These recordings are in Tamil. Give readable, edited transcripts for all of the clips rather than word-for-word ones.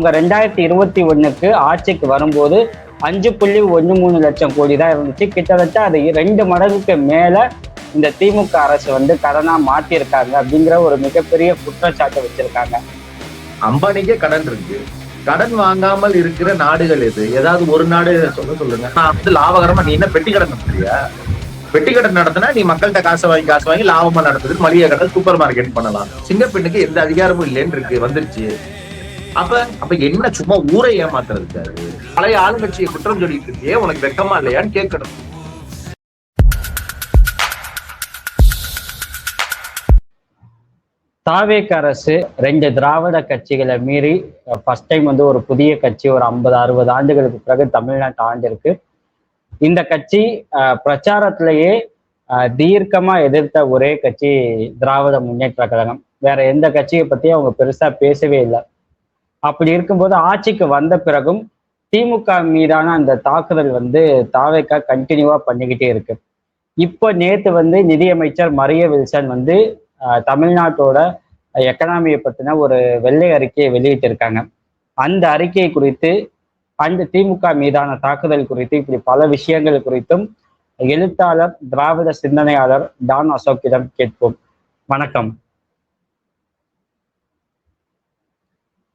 2021க்கு ஆட்சிக்கு வரும்போது 5.13 லட்சம் கோடி தான் இருந்துச்சு. கிட்டத்தட்ட அது 2 மடங்குக்கு மேல இந்த திமுக அரசு வந்து கடனா மாத்திருக்காங்க அப்படிங்கிற ஒரு மிகப்பெரிய குற்றச்சாட்டை வச்சிருக்காங்க. அம்பானிக்கே கடன் இருக்கு. கடன் வாங்காமல் இருக்கிற நாடுகள் எது? ஏதாவது ஒரு நாடு சொல்லுங்க. நான் வந்து லாபகரமா நீ என்ன பெட்டி கடன் நடத்துறியா? பெட்டி கடன் நடத்தினா நீ மக்கள்கிட்ட காசு வாங்கி லாபமா நடத்துது. மளிகை கடை சூப்பர் மார்க்கெட் பண்ணலாம். சிங்கப்பெண்ணுக்கு எந்த அதிகாரமும் இல்லைன்னு இருக்கு, வந்துருச்சு. அப்ப என்ன சும்மா ஊரை ஏமாத்துறதுக்காரு? பழைய ஆளுங்கட்சியை குற்றம் சொல்லிட்டு இருக்கே, உனக்கு வெக்கமா இல்லையான்னு கேட்கணும். தாவேக அரசு 2 திராவிட கட்சிகளை மீறி ஃபர்ஸ்ட் டைம் வந்து ஒரு புதிய கட்சி ஒரு 50-60 ஆண்டுகளுக்கு பிறகு தமிழ்நாட்டு ஆண்டிருக்கு. இந்த கட்சி பிரச்சாரத்திலேயே தீர்க்கமா எதிர்த்த ஒரே கட்சி திராவிட முன்னேற்ற கழகம். வேற எந்த கட்சியை பத்தி அவங்க பெருசா பேசவே இல்லை. அப்படி இருக்கும்போது ஆட்சிக்கு வந்த பிறகும் திமுக மீதான அந்த தாக்குதல் வந்து தாவேக கண்டினியூவா பண்ணிக்கிட்டே இருக்கு. இப்போ நேத்து வந்து நிதியமைச்சர் மரிய வில்சன் வந்து தமிழ்நாட்டோட எக்கனாமியை பத்தின ஒரு வெள்ளை அறிக்கையை வெளியிட்டிருக்காங்க. அந்த அறிக்கை குறித்து, அந்த திமுக மீதான தாக்குதல் குறித்து, இப்படி பல விஷயங்கள் குறித்தும் எழுத்தாளர் திராவிட சிந்தனையாளர் டான் அசோக்கிடம் கேட்போம். வணக்கம்.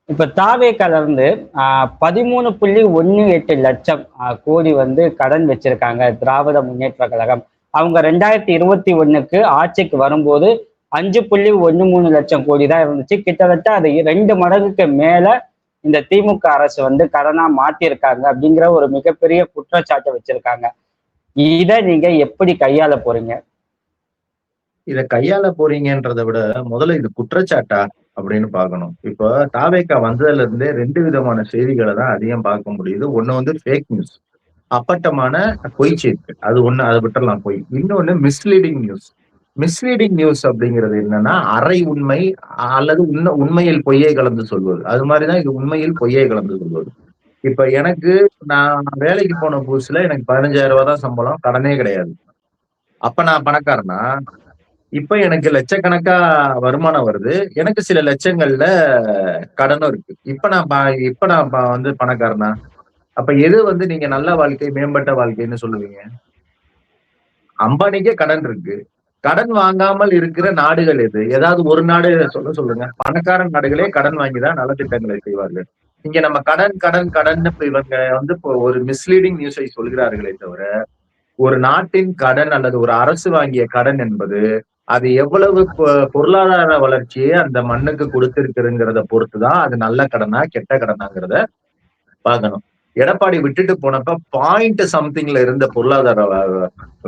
இப்ப தாவேகால இருந்து 13.18 லட்சம் கோடி வந்து கடன் வச்சிருக்காங்க திராவிட முன்னேற்ற கழகம். அவங்க 2021க்கு ஆட்சிக்கு வரும்போது 5.13 லட்சம் கோடி தான் இருந்துச்சு. கிட்டத்தட்ட அது 2 மடங்குக்கு மேல இந்த திமுக அரசு வந்து கடனா மாத்திருக்காங்க அப்படிங்கிற ஒரு மிகப்பெரிய குற்றச்சாட்டை வச்சிருக்காங்க. இதை நீங்க எப்படி கையாள போறீங்க? இதை கையாள போறீங்கன்றதை விட முதல்ல இது குற்றச்சாட்டா அப்படின்னு பார்க்கணும். இப்போ தாவேகா வந்ததுல இருந்தே 2 விதமான செய்திகளை தான் அதிகம் பார்க்க முடியுது. ஒண்ணு வந்து ஃபேக் நியூஸ், அப்பட்டமான பொய் செய்தி. அது ஒண்ணு, அதை விட்டுறலாம் பொய். இன்னொன்னு மிஸ்லீடிங் நியூஸ். மிஸ்லீடிங் நியூஸ் அப்படிங்கிறது என்னன்னா அரை உண்மை அல்லது உண்மையில் பொய்யை கலந்து சொல்வது. அது மாதிரிதான் இது, உண்மையில் பொய்யை கலந்து சொல்வது. இப்ப எனக்கு, நான் வேலைக்கு போன புதுசுல எனக்கு 15,000 ரூபாய் தான் சம்பளம், கடனே கிடையாது. அப்ப நான் பணக்காரனா? இப்ப எனக்கு லட்சக்கணக்கா வருமானம் வருது, எனக்கு சில லட்சங்கள்ல கடனும் இருக்கு. இப்ப நான் வந்து பணக்காரனா? அப்ப எது வந்து நீங்க நல்ல வாழ்க்கை, மேம்பட்ட வாழ்க்கைன்னு சொல்லுவீங்க? அம்பானிக்கே கடன் இருக்கு. கடன் வாங்காமல் இருக்கிற நாடுகள் எது? ஏதாவது ஒரு நாடு சொல்லுங்க. பணக்கார நாடுகளே கடன் வாங்கிதான் நலத்திட்டங்களை செய்வார்கள். இங்க நம்ம கடன் கடன் கடன் இவங்க வந்து இப்போ ஒரு மிஸ்லீடிங் நியூஸை சொல்கிறார்களே தவிர, ஒரு நாட்டின் கடன் அல்லது ஒரு அரசு வாங்கிய கடன் என்பது அது எவ்வளவு பொருளாதார வளர்ச்சியை அந்த மண்ணுக்கு கொடுத்திருக்குங்கிறத பொறுத்துதான் அது நல்ல கடனா கெட்ட கடனாங்கிறத பார்க்கணும். எடப்பாடி விட்டுட்டு போனப்ப பாயிண்ட் சம்திங்ல இருந்த பொருளாதார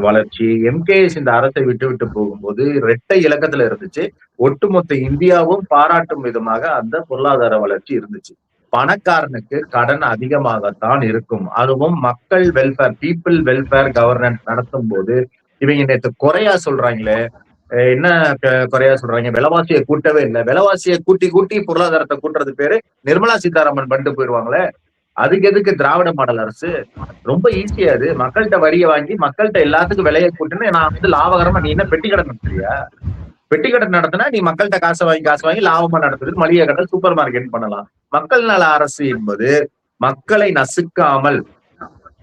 வளர்ச்சி எம்கேஎஸ் இந்த அரசை விட்டு போகும்போது 2 இலக்கத்துல இருந்துச்சு. ஒட்டுமொத்த இந்தியாவும் பாராட்டும் விதமாக அந்த பொருளாதார வளர்ச்சி இருந்துச்சு. பணக்காரனுக்கு கடன் அதிகமாகத்தான் இருக்கும். அதுவும் மக்கள் வெல்ஃபேர், பீப்புள் வெல்ஃபேர் கவர்னன்ஸ் நடத்தும் போது இவங்க நேற்று குறையா சொல்றாங்களே, என்ன குறையா சொல்றாங்க? விலைவாசியை கூட்டவே இல்லை. விலைவாசியை கூட்டி பொருளாதாரத்தை கூட்டுறது பேரு நிர்மலா சீதாராமன் பண்ணிட்டு போயிருவாங்களே. அதுக்கு எதுக்கு திராவிட மாடல் அரசு? ரொம்ப ஈஸியா அது. மக்கள்கிட்ட வரியை வாங்கி மக்கள்கிட்ட எல்லாத்துக்கும் விலையை கூட்டுன்னு நான் வந்து லாபகரமா நீ என்ன பெட்டி கடன் நடத்துறியா? பெட்டி கடன் நடத்தினா நீ மக்கள்கிட்ட காசு வாங்கி லாபமா நடத்துறது. மளிகை கடை சூப்பர் மார்க்கெட் பண்ணலாம். மக்கள் நல அரசு என்பது மக்களை நசுக்காமல்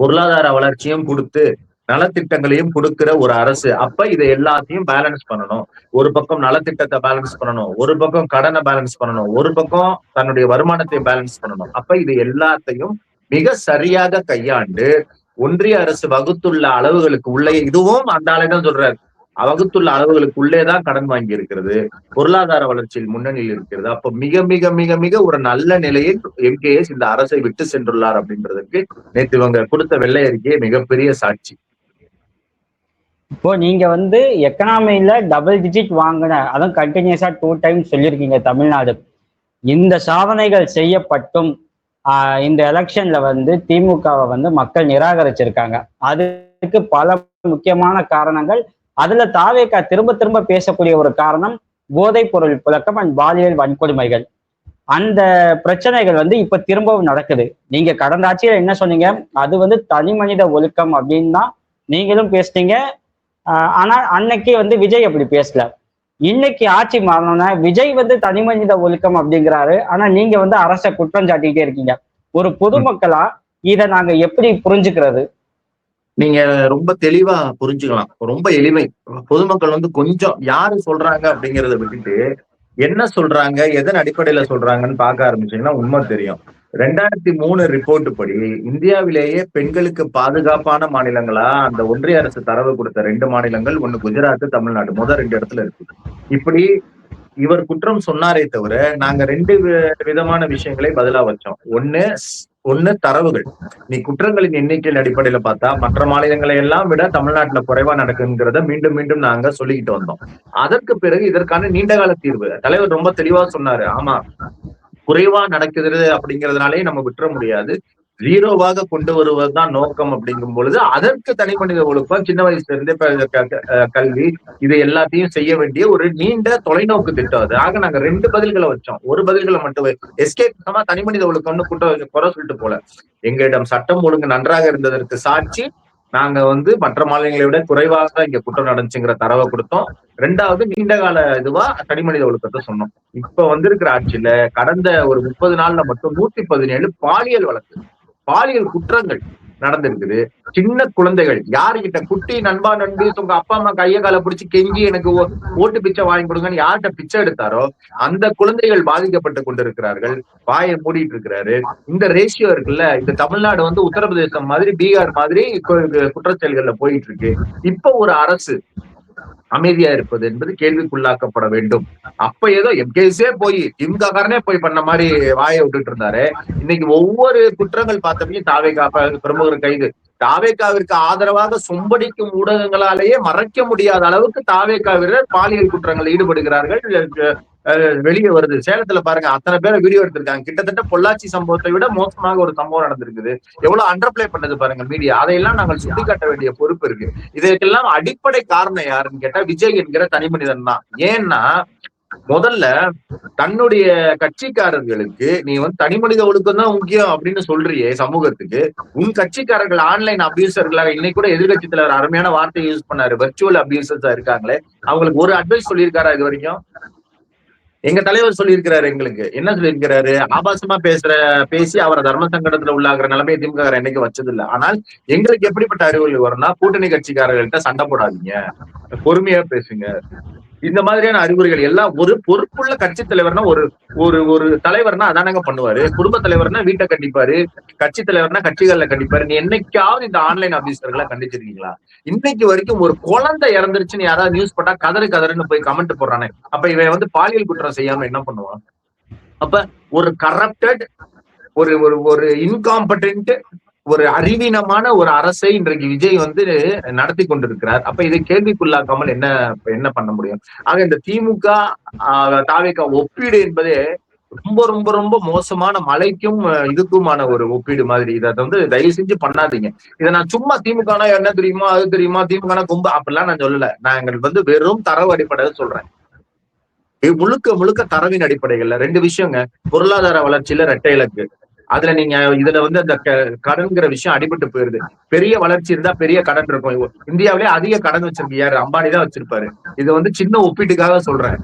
பொருளாதார வளர்ச்சியும் கொடுத்து நலத்திட்டங்களையும் கொடுக்கிற ஒரு அரசு. அப்ப இதை எல்லாத்தையும் பேலன்ஸ் பண்ணணும். ஒரு பக்கம் நலத்திட்டத்தை பேலன்ஸ் பண்ணணும், ஒரு பக்கம் கடனை பேலன்ஸ் பண்ணணும், ஒரு பக்கம் தன்னுடைய வருமானத்தை பேலன்ஸ் பண்ணணும். அப்ப இது எல்லாத்தையும் மிக சரியாக கையாண்டு ஒன்றிய அரசு வகுத்துள்ள அளவுகளுக்கு உள்ளே, இதுவும் அந்த ஆளுதான் சொல்றாரு, வகுத்துள்ள அளவுகளுக்கு உள்ளேதான் கடன் வாங்கி இருக்கிறது, பொருளாதார வளர்ச்சியில் முன்னணியில் இருக்கிறது. அப்ப மிக மிக மிக மிக ஒரு நல்ல நிலையில் எம்கேஎஸ் இந்த அரசை விட்டு சென்றுள்ளார் அப்படின்றதுக்கு நேற்று இவங்க கொடுத்த வெள்ளை அறிக்கையே மிகப்பெரிய சாட்சி. இப்போ நீங்க வந்து எக்கனாமியில டபுள் டிஜிட் வாங்கின, அதுவும் கண்டினியூஸா 2 டைம்ஸ் சொல்லியிருக்கீங்க தமிழ்நாடு. இந்த சாதனைகள் செய்யப்பட்டும் இந்த எலெக்ஷன்ல வந்து திமுகவை வந்து மக்கள் நிராகரிச்சிருக்காங்க. அதுக்கு பல முக்கியமான காரணங்கள். அதுல தாவேகா திரும்ப திரும்ப பேசக்கூடிய ஒரு காரணம் போதைப் பொருள் புழக்கம் அண்ட் பாலியல் வன்கொடுமைகள். அந்த பிரச்சனைகள் வந்து இப்ப திரும்பவும் நடக்குது. நீங்க கடந்த ஆட்சியில என்ன சொன்னீங்க? அது வந்து தனி மனித ஒழுக்கம் அப்படின்னு தான் நீங்களும் பேசுனீங்க. ஆனா அன்னைக்கு வந்து விஜய் அப்படி பேசல. இன்னைக்கு ஆட்சி மாறணும்னா விஜய் வந்து தனி மனித ஒழுக்கம் அப்படிங்கிறாரு. ஆனா நீங்க வந்து அரசை குற்றம் சாட்டிக்கிட்டே இருக்கீங்க. ஒரு பொதுமக்களா இதை நாங்க எப்படி புரிஞ்சுக்கிறது? நீங்க ரொம்ப தெளிவா புரிஞ்சுக்கலாம். ரொம்ப எளிமை. பொதுமக்கள் வந்து கொஞ்சம் யாரு சொல்றாங்க அப்படிங்கிறத விட்டுட்டு என்ன சொல்றாங்க, எதன் அடிப்படையில சொல்றாங்கன்னு பார்க்க ஆரம்பிச்சீங்கன்னா உண்மை தெரியும். 2003 ரிப்போர்ட் படி இந்தியாவிலேயே பெண்களுக்கு பாதுகாப்பான மாநிலங்களா அந்த ஒன்றிய அரசு தரவு கொடுத்த 2 மாநிலங்கள், ஒண்ணு குஜராத், தமிழ்நாடு. முதல் 2 இடத்துல இருக்கு. இப்படி இவர் குற்றம் சொன்னாரே தவிர நாங்க 2 விதமான விஷயங்களை பதிலா வச்சோம். ஒண்ணு தரவுகள். நீ குற்றங்களின் எண்ணிக்கையின் அடிப்படையில பார்த்தா மற்ற மாநிலங்களை எல்லாம் விட தமிழ்நாட்டுல குறைவா நடக்குங்கிறத மீண்டும் மீண்டும் நாங்க சொல்லிக்கிட்டு வந்தோம். அதற்கு பிறகு இதற்கான நீண்டகால தீர்வு தலைவர் ரொம்ப தெளிவா சொன்னாரு. ஆமா, குறைவா நடக்குது அப்படிங்கிறதுனாலே நம்ம விட்டுற முடியாது. 0வாக கொண்டு வருவதுதான் நோக்கம் அப்படிங்கும் பொழுது அதற்கு தனி மனித ஒழுக்கம், சின்ன வயசுல இருந்தே கல்வி, இது எல்லாத்தையும் செய்ய வேண்டிய ஒரு நீண்ட தொலைநோக்கு திட்டம் அது. ஆக நாங்க 2 பதில்களை வச்சோம். ஒரு பதில்களை மட்டும் எஸ்கேப் தனி மனித ஒழுக்கம்னு குறை சொல்லிட்டு போல. எங்களிடம் சட்டம் ஒழுங்கு நன்றாக இருந்ததற்கு சாட்சி நாங்க வந்து மற்ற மாநிலங்களை விட குறைவாக தான் இங்க குற்றம் நடந்துச்சுங்கிற தரவை கொடுத்தோம். 2வது நீண்ட கால இதுவா தனி மனித ஒழுக்கத்தை சொன்னோம். இப்ப வந்திருக்கிற ஆட்சியில கடந்த ஒரு 30 நாள்ல மட்டும் 117 பாலியல் வழக்கு, பாலியல் குற்றங்கள் நடந்திருக்குது. சின்ன குழந்தைகள் யாருகிட்ட குட்டி நண்பா நண்பி உங்க அப்பா அம்மா கைய கால பிடிச்சி கெஞ்சி எனக்கு ஓட்டு பிச்சை வாங்கி கொடுங்கன்னு யார்கிட்ட பிச்சை எடுத்தாரோ அந்த குழந்தைகள் பாதிக்கப்பட்டு கொண்டிருக்கிறார்கள். வாயை மூடிட்டு இருக்கிறாரு. இந்த ரேஷியோ இருக்குல்ல, இந்த தமிழ்நாடு வந்து உத்தரப்பிரதேசம் மாதிரி, பீகார் மாதிரி குற்றச்செயல்கள்ல போயிட்டு இருக்கு. இப்ப ஒரு அரசு அமைதியா இருப்பது என்பது கேள்விக்குள்ளாக்கப்பட வேண்டும். அப்ப ஏதோ எம்கேஸே போய் திமுககாரனே போய் பண்ண மாதிரி வாயை விட்டுட்டு இருந்தாரு. இன்னைக்கு ஒவ்வொரு குற்றங்கள் பார்த்தப்பையும் தாவேகா பிரமுகர் கைது. தாவேகாவிற்கு ஆதரவாக சொம்படிக்கும் ஊடகங்களாலேயே மறைக்க முடியாத அளவுக்கு தாவேகாவினர் பாலியல் குற்றங்கள் ஈடுபடுகிறார்கள். வெளியே வருது. சேலத்துல பாருங்க, அத்தனை பேரை வீடியோ எடுத்திருக்காங்க. கிட்டத்தட்ட பொள்ளாச்சி சம்பவத்தை விட மோசமாக ஒரு சம்பவம் நடந்திருக்குது. எவ்வளவு அண்டர்பிளே பண்ணது பாருங்க மீடியா. அதையெல்லாம் நாங்கள் சுட்டிக்காட்ட வேண்டிய பொறுப்பு இருக்கு. இதற்கெல்லாம் அடிப்படை காரணம் யாருன்னு கேட்டா விஜய் என்கிற தனி மனிதன் தான். ஏன்னா முதல்ல தன்னுடைய கட்சிக்காரர்களுக்கு நீ வந்து தனி மனித ஒழுக்கம் தான் முக்கியம் அப்படின்னு சொல்றியே சமூகத்துக்கு, உன் கட்சிக்காரர்கள் ஆன்லைன் அபியூசர்களாக, இன்னைக்கு கூட எதிர்கட்சி தலைவர் அருமையான வார்த்தையை யூஸ் பண்ணாரு, வெர்ச்சுவல் அபியூசர்ஸா இருக்காங்களே, அவங்களுக்கு ஒரு அட்வைஸ் சொல்லியிருக்காரா இது வரைக்கும்? எங்க தலைவர் சொல்லியிருக்கிறாரு. எங்களுக்கு என்ன சொல்லியிருக்கிறாரு? ஆபாசமா பேசி அவரை தர்ம சங்கடத்துல உள்ளாகிற நிலைமையை திமுக என்னைக்கு வச்சது இல்லை. ஆனால் எங்களுக்கு எப்படிப்பட்ட அறிவுகள் வரும்னா, கூட்டணி கட்சிக்காரர்கள்ட்ட சண்டை போடாதீங்க, பொறுமையா பேசுங்க, இந்த மாதிரியான அறிகுறிகள் எல்லாம். ஒரு பொறுப்புள்ள கட்சி தலைவர்னா ஒரு ஒரு ஒரு தலைவர்னா அதானங்க பண்ணுவாரு. குடும்ப தலைவர்னா வீட்டை கண்டிப்பாரு, கட்சி தலைவர்னா கட்சிகள்ல கண்டிப்பாரு. நீ என்னைக்காவது இந்த ஆன்லைன் ஆபீசர்களை கண்டிச்சிருக்கீங்களா? இன்னைக்கு வரைக்கும் ஒரு குழந்தை இறந்துருச்சுன்னு யாராவது நியூஸ் போட்டா கதறுன்னு போய் கமெண்ட் போடுறானே, அப்ப இவன் வந்து பாலியல் குற்றம் செய்யாம என்ன பண்ணுவான்? அப்ப ஒரு கரப்டட், ஒரு ஒரு ஒரு இன்காம்படென்ட், ஒரு அறிவீனமான ஒரு அரசை இன்றைக்கு விஜய் வந்து நடத்தி கொண்டிருக்கிறார். அப்ப இதை கேள்விக்குள்ளாக்காமல் என்ன பண்ண முடியும்? ஆக இந்த திமுக தாவேகா ஒப்பீடு என்பதே ரொம்ப ரொம்ப ரொம்ப மோசமான, மலைக்கும் இதுக்குமான ஒரு ஒப்பீடு மாதிரி. இதை வந்து தயவு செஞ்சு பண்ணாதீங்க. இதை நான் சும்மா திமுகனா என்ன தெரியுமா, அது தெரியுமா, திமுகனா கும்ப அப்படிலாம் நான் சொல்லல. நான் எங்களுக்கு வந்து வெறும் தரவு அடிப்படையில் சொல்றேன். முழுக்க முழுக்க தரவின் அடிப்படைகள்ல 2 விஷயங்க. பொருளாதார வளர்ச்சியில 2 இலக்கு. அதுல நீங்க இதுல வந்து அந்த கடன்கிற விஷயம் அடிபட்டு போயிருது. பெரிய வளர்ச்சி இருந்தா பெரிய கடன் இருக்கும். இந்தியாவிலே அதிக கடன் வச்சிருக்கு யாரு? அம்பானி தான் வச்சிருப்பாரு. இது வந்து சின்ன ஒப்பீட்டுக்காக சொல்றேன்.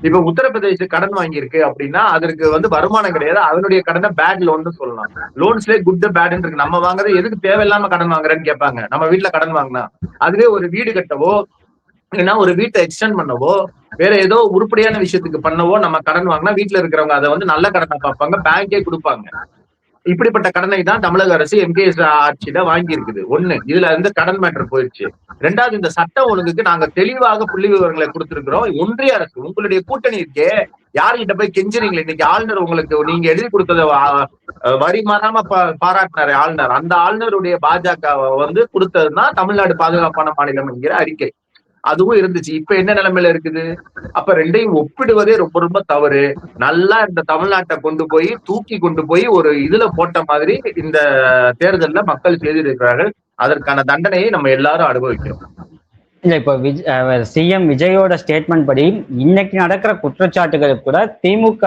இப்ப உத்தரப்பிரதேச கடன் வாங்கியிருக்கு அப்படின்னா அதற்கு வந்து வருமானம் கிடையாது. அதனுடைய கடனை பேட் லோன் சொல்லலாம். லோன்ஸ்லேயே குட் பேட் இருக்கு. நம்ம வாங்குறது எதுக்கு தேவையில்லாம கடன் வாங்குறேன்னு கேட்பாங்க. நம்ம வீட்டுல கடன் வாங்கினா அதுவே ஒரு வீடு கட்டவோ இல்லைன்னா ஒரு வீட்டை எக்ஸ்டெண்ட் பண்ணவோ வேற ஏதோ உருப்படியான விஷயத்துக்கு பண்ணவோ நம்ம கடன் வாங்கினா வீட்டுல இருக்கிறவங்க அதை வந்து நல்ல கடனை பார்ப்பாங்க, பேங்கே கொடுப்பாங்க. இப்படிப்பட்ட கடனை தான் தமிழக அரசு எம்கேஎஸ் ஆட்சியில வாங்கி இருக்குது. ஒண்ணு, இதுல இருந்து கடன் மேட்டர் போயிடுச்சு. 2வது, இந்த சட்டம் ஒழுங்குக்கு நாங்க தெளிவாக புள்ளி விவரங்களை கொடுத்திருக்கிறோம். ஒன்றிய அரசு உங்களுடைய கூட்டணி இருக்கே, யாருகிட்ட போய் கெஞ்சுறீங்களே? இன்னைக்கு ஆளுநர் உங்களுக்கு நீங்க எழுதி கொடுத்தத வரி மாறாம பாராட்டினாரு ஆளுநர். அந்த ஆளுநருடைய பாஜக வந்து கொடுத்ததுதான் தமிழ்நாடு பாதுகாப்பான மாநிலம் என்கிற அறிக்கை. அதுவும் இருந்துச்சு. இப்ப என்ன நிலைமையில இருக்குது? அப்ப 2ஐயும் ஒப்பிடுவதே ரொம்ப ரொம்ப தவறு. நல்லா இந்த தமிழ்நாட்டை தூக்கி கொண்டு போய் ஒரு இதுல போட்ட மாதிரி இந்த தேர்தல்ல மக்கள் செய்திருக்கிறார்கள். அதற்கான தண்டனையை நம்ம எல்லாரும் அனுபவிக்கிறோம். இல்ல, இப்ப சிஎம் விஜயோட ஸ்டேட்மெண்ட் படி இன்னைக்கு நடக்கிற குற்றச்சாட்டுகளுக்கு கூட திமுக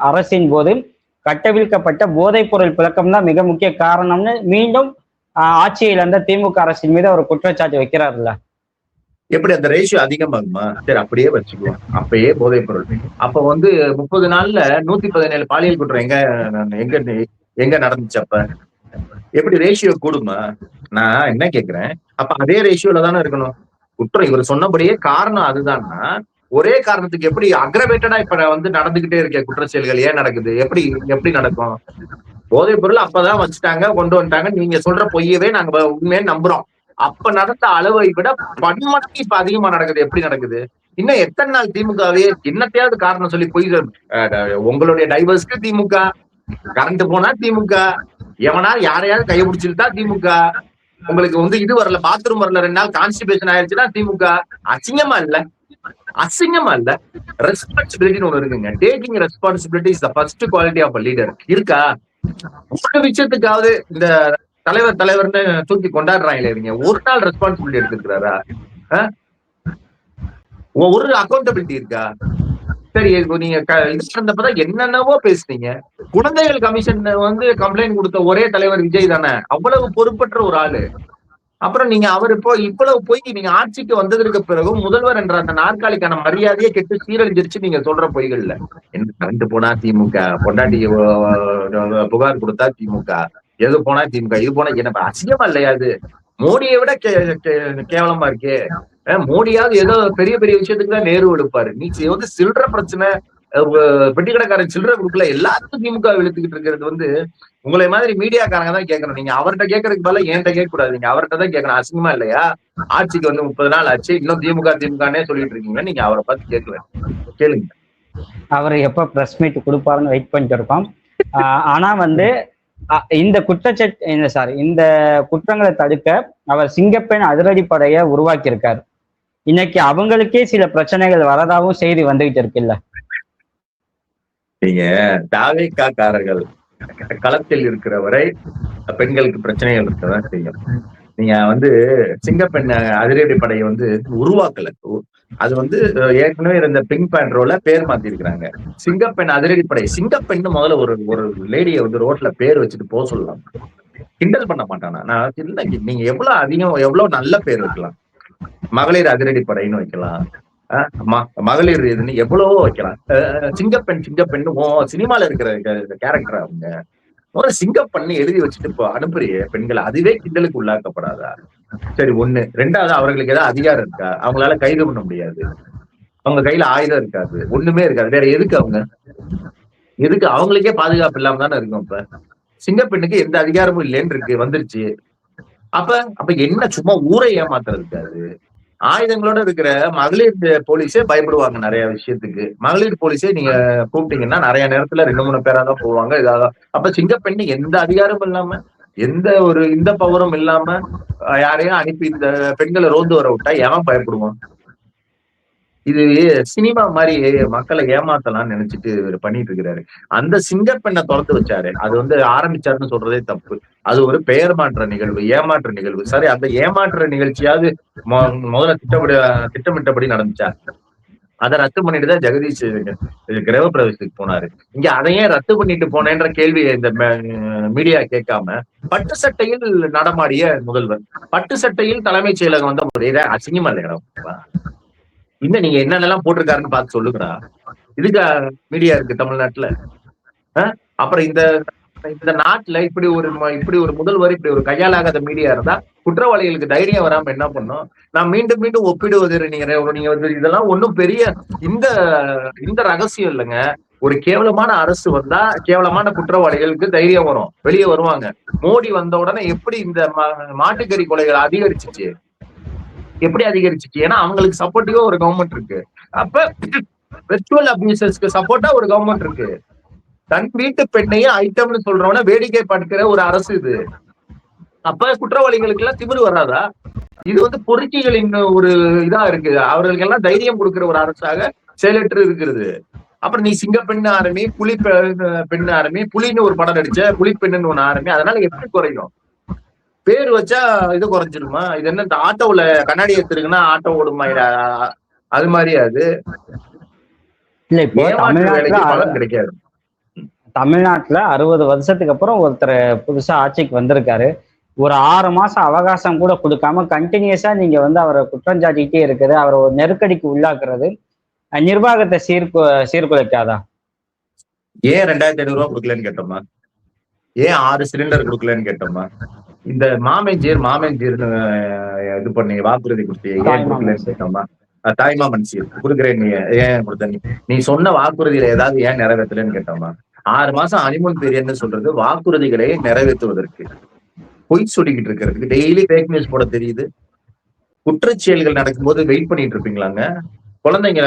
அரசின் போது கட்டவிழ்க்கப்பட்ட போதைப் பொருள் புழக்கம் தான் மிக முக்கிய காரணம்னு மீண்டும் ஆட்சியில் இருந்த திமுக அரசின் மீது ஒரு குற்றச்சாட்டு வைக்கிறாருல்ல. எப்படி அந்த ரேஷியோ அதிகமாகுமா? சரி அப்படியே வச்சுக்குவோம். அப்பயே போதைப் பொருள். அப்ப வந்து 30 நாள்ல 117 பாலியல் குற்றம் எங்க எங்க நடந்துச்சு அப்ப? எப்படி ரேஷியோ கூடுமா? நான் என்ன கேட்கிறேன், அப்ப அதே ரேஷியோல தானே இருக்கணும். குற்றம் இவர் சொன்னபடியே காரணம் அதுதான்னா, ஒரே காரணத்துக்கு எப்படி அக்ரவேட்டடா இப்ப வந்து நடந்துகிட்டே இருக்க குற்ற செயல்கள் ஏன் நடக்குது? எப்படி எப்படி நடக்கும்? போதைப் பொருள் அப்பதான் வச்சுட்டாங்க, கொண்டு வந்துட்டாங்க. நீங்க சொல்ற பொய்யவே நாங்க உண்மையை நம்புறோம். அப்ப நடந்த அளவை விட பன்மடங்கு இப்ப அதிகமா நடக்குது. எப்படி நடக்குது? இன்னும் எத்தனை நாள் திமுகவே என்னத்தையாவது காரணம் சொல்லி பொய் உங்களுடைய டைவர்ஸ்க்கு திமுக, கரண்ட் போனா திமுக, எவனா யாரையாவது கையை பிடிச்சிருந்தா திமுக, உங்களுக்கு வந்து இது வரல, பாத்ரூம் வரல, 2 நாள் கான்ஸ்டிபேஷன் ஆயிடுச்சுன்னா திமுக. அசிங்கமா இல்ல? அசிங்கமா இல்ல? ரெஸ்பான்சிபிலிட்டின்னு ஒண்ணு இருக்குங்க. Taking responsibility is the first quality of a leader. இருக்கா? ஒரு விஷயத்துக்காவது இந்த தலைவர்னு தூக்கி கொண்டாடுறாங்களே இவங்க, ஒரு நாள் ரெஸ்பான்சிபிலிட்டி எடுத்துக்கிறாரா? ஒரு அக்கௌண்டபிலிட்டி இருக்கா? சரி, நீங்க இது நடந்தப்பதான் என்னென்னவோ பேசுனீங்க. குழந்தைகள் கமிஷன் வந்து கம்ப்ளைண்ட் கொடுத்த ஒரே தலைவர் விஜய் தானே, அவ்வளவு பொறுப்பற்ற ஒரு ஆளு. அப்புறம் நீங்க அவர் இப்போ இவ்வளவு போய் நீங்க ஆட்சிக்கு வந்ததற்கு பிறகும் முதல்வர் என்ற அந்த நாற்காலிக்கான மரியாதையே கெட்டு சீரழிஞ்சிருச்சு நீங்க சொல்ற பொய்கள்ல. என்ன கரண்ட் போனா திமுக, பொண்டாட்டி புகார் கொடுத்தா திமுக, எது போனா திமுக, இது போனா என்ன அசிங்கமா இல்லையா? அது மோடியை விட கேவலமா இருக்கே. மோடியாவது ஏதோ பெரிய பெரிய விஷயத்துக்கு தான் நேரு எடுப்பாரு. நீ வந்து சில்லற பிரச்சனை, பெட்டிக்கடைக்காரன் சில்லற கொடுக்கல, எல்லாத்துக்கும் திமுக இழுத்துக்கிட்டு இருக்கிறது வந்து உங்களை மாதிரி மீடியாக்காரங்க தான் கேட்கணும். நீங்க அவர்கிட்ட கேட்கறதுக்கு பதிலா என்கிட்ட கேட்க கூடாது. நீங்க அவர்கிட்ட தான் கேட்கணும். அசிங்கமா இல்லையா? ஆட்சிக்கு வந்து 30 நாள் ஆச்சு, இன்னும் திமுகனே சொல்லிட்டு இருக்கீங்க. நீங்க அவரை பார்த்து கேளுங்க. அவர் எப்ப பிரஸ் மீட் கொடுப்பாருன்னு வெயிட் பண்ணிட்டு இருக்கோம். ஆனா வந்து இந்த இந்த குற்றங்களை தடுக்க அவர் சிங்கப்பெண் அதிரடிப்படையை உருவாக்கி இருக்காரு. இன்னைக்கு அவங்களுக்கே சில பிரச்சனைகள் வரதாவும் செய்தி வந்துகிட்டு இருக்குல்ல. நீங்க தாவேக்காரர்கள் களத்தில் இருக்கிற வரை பெண்களுக்கு பிரச்சனைகள் இருக்கதான் செய்யும். நீங்க வந்து சிங்கப்பெண் அதிரடி படையை வந்து உருவாக்கல. அது வந்து ஏற்கனவே இருந்த பிங்க் பேண்ட்ரோல பேர் மாத்தி இருக்கிறாங்க. சிங்கப்பெண் அதிரடிப்படை. சிங்கப்பெண் முதல்ல ஒரு லேடியை வந்து ரோட்ல பேர் வச்சுட்டு போக சொல்லலாம். கிண்டல் பண்ண மாட்டானா? நான் நீங்க எவ்வளவு நல்ல பேர் வைக்கலாம். மகளிர் அதிரடிப்படைன்னு வைக்கலாம், மகளிர் இதுன்னு எவ்வளவோ வைக்கலாம். சிங்கப்பெண் சினிமால இருக்கிற கேரக்டர் அவங்க முதல்ல சிங்கப்பெண் எழுதி வச்சுட்டு இப்போ அனுப்புறிய பெண்கள், அதுவே கிண்டலுக்கு உள்ளாக்கப்படாதா? சரி, ஒண்ணு. ரெண்டாவது, அவர்களுக்கு ஏதாவது அதிகாரம் இருக்கா? அவங்களால கைது பண்ண முடியாது. அவங்க கையில ஆயுதம் இருக்காது, ஒண்ணுமே இருக்காது. வேற எதுக்கு அவங்களுக்கே பாதுகாப்பு இல்லாம தானே இருக்கும். இப்ப சிங்கப்பெண்ணுக்கு எந்த அதிகாரமும் இல்லைன்னு இருக்கு, வந்துருச்சு. அப்ப என்ன சும்மா ஊரை ஏமாத்துறது இருக்காது? ஆயுதங்களோட இருக்கிற மகளிர் போலீஸே பயப்படுவாங்க நிறைய விஷயத்துக்கு. மகளிர் போலீஸே நீங்க கூப்பிட்டீங்கன்னா நிறைய நேரத்துல 2-3 பேரா தான் போவாங்க. அப்ப சிங்கப்பெண் எந்த அதிகாரமும் இல்லாம, எந்த ஒரு இந்த பவரும் இல்லாம யாரையும் அனுப்பி இந்த பெண்களை ரோந்து வர விட்டா எவன் பயப்படுவான்? இது சினிமா மாதிரி மக்களை ஏமாத்தலாம்னு நினைச்சிட்டு இவர் பண்ணிட்டு இருக்கிறாரு. அந்த சிங்கப்பெண்ணை திறந்து வச்சாரு, அது வந்து ஆரம்பிச்சாருன்னு சொல்றதே தப்பு. அது ஒரு பெயர் மாற்ற நிகழ்வு, ஏமாற்ற நிகழ்வு. சரி, அந்த ஏமாற்ற நிகழ்ச்சியாவது முதல்ல திட்டமிட்டபடி நடந்துச்சா? அதை ரத்து பண்ணிட்டு தான் ஜெகதீஷ் கிரக பிரவேசத்துக்கு போனாரு. இங்க அதையே ரத்து பண்ணிட்டு போனேன்ற கேள்வி இந்த மீடியா கேட்காம பட்டு சட்டையில் நடமாடிய முதல்வர், பட்டு சட்டையில் தலைமைச் செயலகம் வந்த முறையில அசிங்கமா இல்லையா? இன்னும் நீங்க என்னென்னலாம் போட்டிருக்காருன்னு பார்த்து சொல்லுங்கடா. இதுக்கு மீடியா இருக்கு தமிழ்நாட்டுல. அப்புறம் இந்த நாட்டுல இப்படி ஒரு முதல்வர், இப்படி ஒரு கையாலாகாத மீடியா இருந்தா குற்றவாளிகளுக்கு தைரியம் வராம என்ன பண்ணும்? நான் மீண்டும் மீண்டும் ஒப்பிடுவது, நீங்க இதெல்லாம் ஒண்ணும் பெரிய இந்த ரகசியம் இல்லைங்க. ஒரு கேவலமான அரசு வந்தா கேவலமான குற்றவாளிகளுக்கு தைரியம் வரும், வெளியே வருவாங்க. மோடி வந்த உடனே எப்படி இந்த மாட்டுக்கறி கொலைகள் அதிகரிச்சிச்சு? எப்படி அதிகரிச்சிச்சு? ஏன்னா அவங்களுக்கு சப்போர்ட்டிவா ஒரு கவர்மெண்ட் இருக்கு. அப்ப வெர்ச்சுவல் அபியூசர்ஸ்க்கு சப்போர்ட்டா ஒரு கவர்மெண்ட் இருக்கு. தன் வீட்டு பெண்ணையே ஐட்டம்னு சொல்றவன வேடிக்கை பார்க்கிற ஒரு அரசு இது. அப்ப குற்றவாளிகளுக்கு எல்லாம் திமிரு வராதா? இது வந்து பொறுக்கிகளின் ஒரு இதா இருக்கு. அவர்களுக்கு எல்லாம் தைரியம் கொடுக்கிற ஒரு அரசாக செயலற்று இருக்கிறது. அப்புறம் நீ சிங்கப்பெண்ணு ஆரம்பி, புலி பெண்ணு ஆரம்பி, புலின்னு ஒரு படம் நடிச்ச, புலி பெண்ணுன்னு ஒண்ணு ஆரம்பி. அதனால எப்படி குறையும்? பேர் வச்சா இது குறைஞ்சிருமா? இது என்ன இந்த ஆட்டோல கண்ணாடி எடுத்துருக்குன்னா ஆட்டோ ஓடுமா? அது மாதிரி அது இல்ல. இப்போ பலன் கிடைக்காது. தமிழ்நாட்டுல 60 வருஷத்துக்கு அப்புறம் ஒருத்தர் புதுசா ஆட்சிக்கு வந்திருக்காரு. ஒரு 6 மாசம் அவகாசம் கூட கொடுக்காம கண்டினியூஸா நீங்க வந்து அவரை குற்றம் சாட்டிக்கிட்டே இருக்குது, அவரை ஒரு நெருக்கடிக்கு உள்ளாக்குறது நிர்வாகத்தை சீர்குலைக்காதா? ஏன் 2500 கொடுக்கலன்னு கேட்டோமா? ஏன் 6 சிலிண்டர் கொடுக்கலன்னு கேட்டோமா? இந்த மாமேஞ்சீர்னு இது பண்ணி வாக்குறுதி கொடுத்தீங்க, ஏன் கொடுக்கலன்னு கேட்டோமா? தாய்மாமன் சீர் கொடுக்குறேன், நீ ஏன் கொடுத்த? நீ சொன்ன வாக்குறுதியில ஏதாவது ஏன் நிறைவேற்றலன்னு கேட்டோமா? 6 மாசம் ஹனிமூன் பீரியட்னு சொல்றது வாக்குறுதிகளை நிறைவேற்றுவதற்கு, பொய் சொல்லிக்கிட்டு இருக்கிறதுக்கு, டெய்லி ஃபேக் நியூஸ் போட தெரியுது. குற்றச்செயல்கள் நடக்கும்போது வெயிட் பண்ணிட்டு இருப்பீங்களாங்க? குழந்தைங்க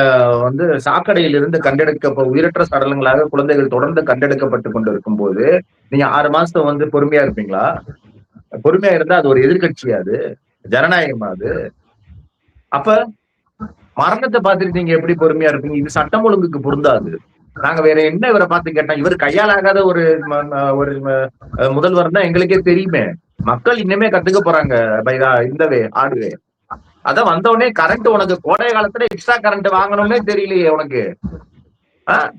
வந்து சாக்கடையிலிருந்து உயிரற்ற சடலங்களாக குழந்தைகள் தொடர்ந்து கண்டெடுக்கப்பட்டு கொண்டு இருக்கும் போது நீங்க 6 மாசம் வந்து பொறுமையா இருப்பீங்களா? பொறுமையா இருந்தா அது ஒரு எதிர்கட்சியா? அது ஜனநாயகமா? அது அப்ப மரணத்தை பார்த்துட்டு நீங்க எப்படி பொறுமையா இருப்பீங்க? இது சட்டம் ஒழுங்குக்கு பொருந்தாது. நாங்க வேற என்ன இவரை பார்த்து கேட்டோம்? இவர் கையாலாகாத ஒரு முதல்வர் தான் எங்களுக்கே தெரியுமே. மக்கள் இன்னுமே கத்துக்க போறாங்க. இந்தவே ஆடுவே அதான் வந்தவொடனே கரண்ட், உனக்கு கோடை காலத்துல எக்ஸ்ட்ரா கரண்ட் வாங்கணும்னே தெரியலையே உனக்கு.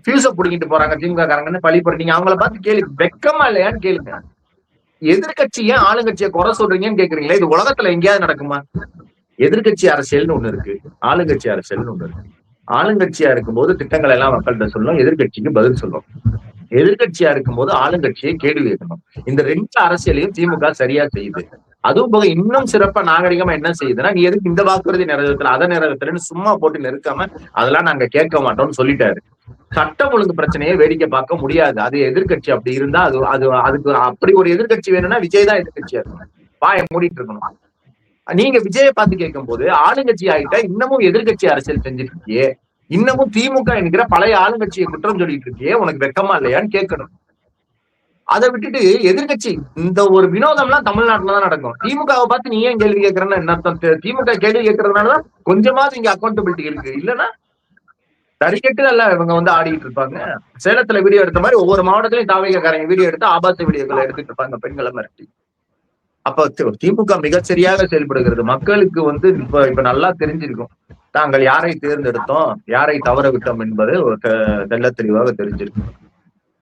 ஃபியூஸ புடிங்கிட்டு போறாங்க திமுக காரங்கன்னு பழி போட்டீங்க. அவங்கள பார்த்து கேள்வி வெக்கமா இல்லையான்னு கேளுங்க. எதிர்கட்சி ஏன் ஆளுங்கட்சியை குறை சொல்றீங்கன்னு கேக்குறீங்களா? இது உலகத்துல எங்கேயாவது நடக்குமா? எதிர்கட்சி அரசியல்னு ஒண்ணு இருக்கு, ஆளுங்கட்சி அரசியல்னு ஒண்ணு இருக்கு. ஆளுங்கட்சியா இருக்கும்போது திட்டங்கள் எல்லாம் மக்கள்கிட்ட சொல்லணும், எதிர்கட்சிக்கு பதில் சொல்லணும். எதிர்கட்சியா இருக்கும்போது ஆளுங்கட்சியை கேள்வி கேட்கணும். இந்த 2 அரசியலையும் திமுக சரியா செய்யுது. அதுவும் போக இன்னும் சிறப்பா நாகரிகமா என்ன செய்யுதுன்னா, நீ எதுக்கு இந்த வாக்குறுதி நிறைவேற்றல, அதை நிறைவேற்றலன்னு சும்மா போட்டு நெருக்காம அதெல்லாம் நாங்க கேட்க மாட்டோம்னு சொல்லிட்டாரு. சட்டம் ஒழுங்கு பிரச்சனையை வேடிக்கை பார்க்க முடியாது. அது எதிர்கட்சி அப்படி இருந்தா அதுக்கு அப்படி ஒரு எதிர்கட்சி வேணும்னா விஜய் தான் எதிர்கட்சியா இருக்கணும், வாயை மூடிட்டு இருக்கணும். நீங்க விஜயை பார்த்து கேட்கும் போது ஆளுங்கட்சி ஆகிட்டா இன்னமும் எதிர்கட்சி அரசியல் செஞ்சுட்டு இருக்கியே, இன்னமும் திமுக என்கிற பழைய ஆளுங்கட்சியை குற்றம் சொல்லிட்டு இருக்கியே, உனக்கு வெக்கமா இல்லையான்னு கேட்கணும். அதை விட்டுட்டு எதிர்கட்சி இந்த ஒரு வினோதம்லாம் தமிழ்நாட்டுலதான் நடக்கும். திமுகவை பார்த்து நீ ஏன் கேள்வி கேட்கறன்னு என்ன அர்த்தம்? திமுக கேள்வி கேட்கறதுனாலதான் கொஞ்சமாவது இங்க அக்கௌண்டபிலிட்டி இருக்கு. இல்லைன்னா தறிக்கட்டு அல்ல இவங்க வந்து ஆடிட்டு இருப்பாங்க. சேலத்துல வீடியோ எடுத்த மாதிரி ஒவ்வொரு மாவட்டத்திலையும் தாவகைக்காரங்க வீடியோ எடுத்து ஆபாச வீடியோக்களை எடுத்துட்டு இருப்பாங்க, பெண்களை மிரட்டி. அப்ப திமுக மிகச்சரியாக செயல்படுகிறது. மக்களுக்கு வந்து இப்ப நல்லா தெரிஞ்சிருக்கும், தாங்கள் யாரை தேர்ந்தெடுத்தோம், யாரை தவற விட்டோம் என்பது தெள்ள தெளிவாக தெரிஞ்சிருக்கும்.